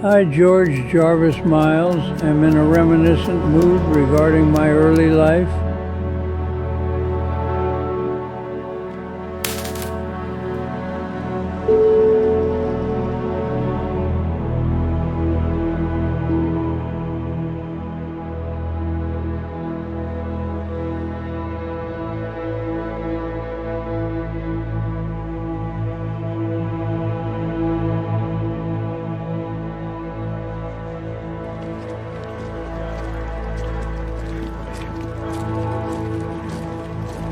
I, George Jarvis Miles, am in a reminiscent mood regarding my early life.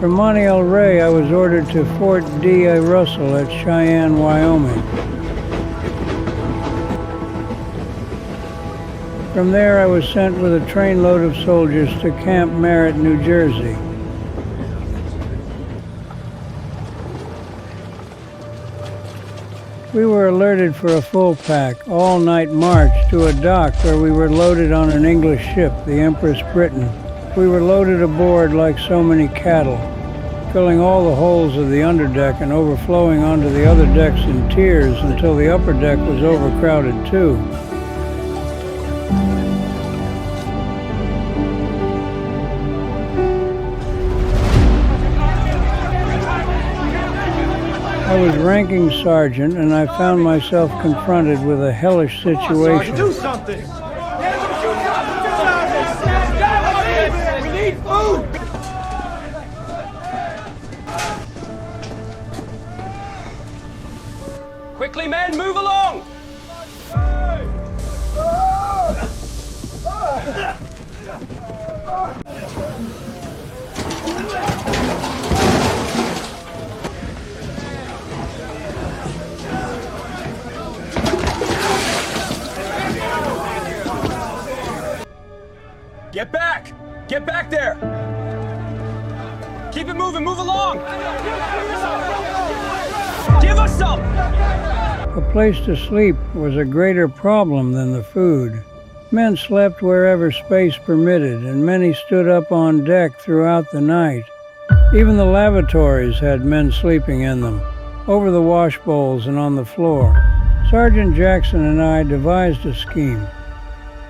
From Monte El Rey, I was ordered to Fort D.A. Russell at Cheyenne, Wyoming. From there, I was sent with a trainload of soldiers to Camp Merritt, New Jersey. We were alerted for a full pack, all-night march to a dock where we were loaded on an English ship, the Empress Britain. We were loaded aboard like so many cattle, filling all the holes of the underdeck and overflowing onto the other decks in tiers until the upper deck was overcrowded too. I was ranking sergeant, and I found myself confronted with a hellish situation. Do something! We need food! Quickly, men, move along! Get back! Get back there! Keep it moving, move along! Give us some! A place to sleep was a greater problem than the food. Men slept wherever space permitted, and many stood up on deck throughout the night. Even the lavatories had men sleeping in them, over the wash bowls and on the floor. Sergeant Jackson and I devised a scheme.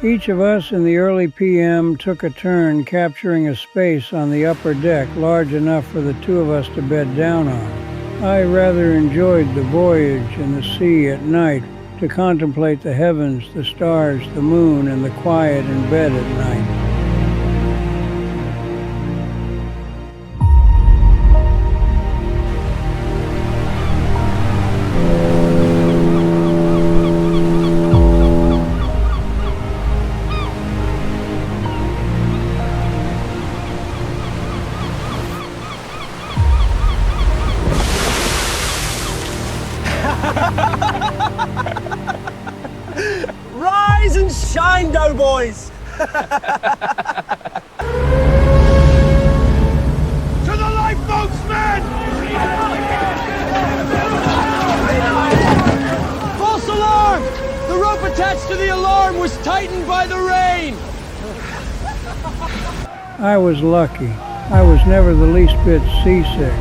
Each of us in the early PM took a turn capturing a space on the upper deck large enough for the two of us to bed down on. I rather enjoyed the voyage and the sea at night, to contemplate the heavens, the stars, the moon, and the quiet in bed at night. Rise and shine, doughboys! To the lifeboats, men! False alarm! The rope attached to the alarm was tightened by the rain! I was lucky. I was never the least bit seasick.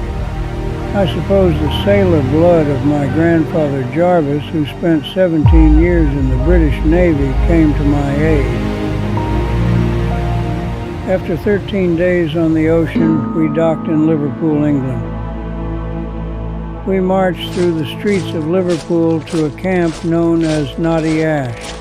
I suppose the sailor blood of my grandfather Jarvis, who spent 17 years in the British Navy, came to my aid. After 13 days on the ocean, we docked in Liverpool, England. We marched through the streets of Liverpool to a camp known as Knotty Ash.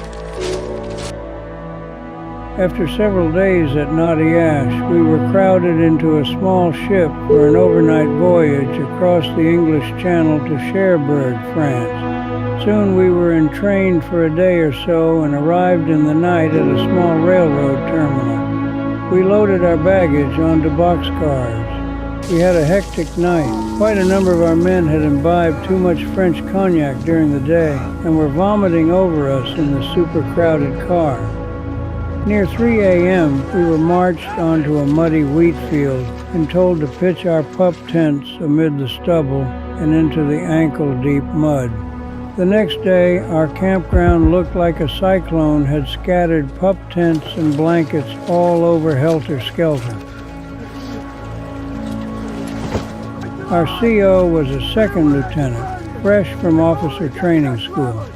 After several days at Knotty Ash, we were crowded into a small ship for an overnight voyage across the English Channel to Cherbourg, France. Soon we were entrained for a day or so and arrived in the night at a small railroad terminal. We loaded our baggage onto boxcars. We had a hectic night. Quite a number of our men had imbibed too much French cognac during the day and were vomiting over us in the super-crowded car. Near 3 a.m., we were marched onto a muddy wheat field and told to pitch our pup tents amid the stubble and into the ankle-deep mud. The next day, our campground looked like a cyclone had scattered pup tents and blankets all over helter-skelter. Our CO was a second lieutenant, fresh from officer training school.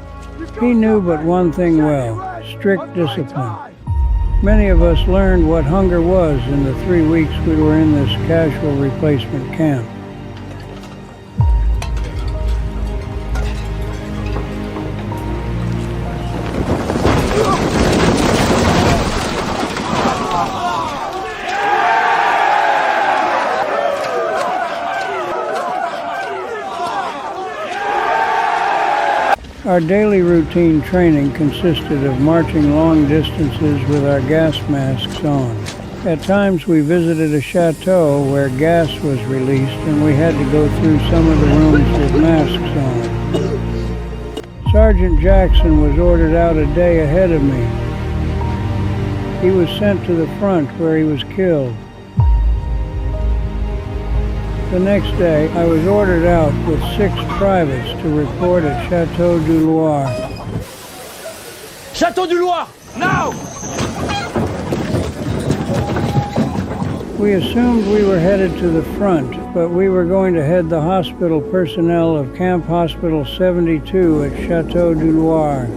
He knew but one thing well: strict discipline. Many of us learned what hunger was in the 3 weeks we were in this casual replacement camp. Our daily routine training consisted of marching long distances with our gas masks on. At times we visited a chateau where gas was released and we had to go through some of the rooms with masks on. Sergeant Jackson was ordered out a day ahead of me. He was sent to the front where he was killed. The next day, I was ordered out with 6 privates to report at Chateau du Loir. Chateau du Loir, now! We assumed we were headed to the front, but we were going to head the hospital personnel of Camp Hospital 72 at Chateau du Loir.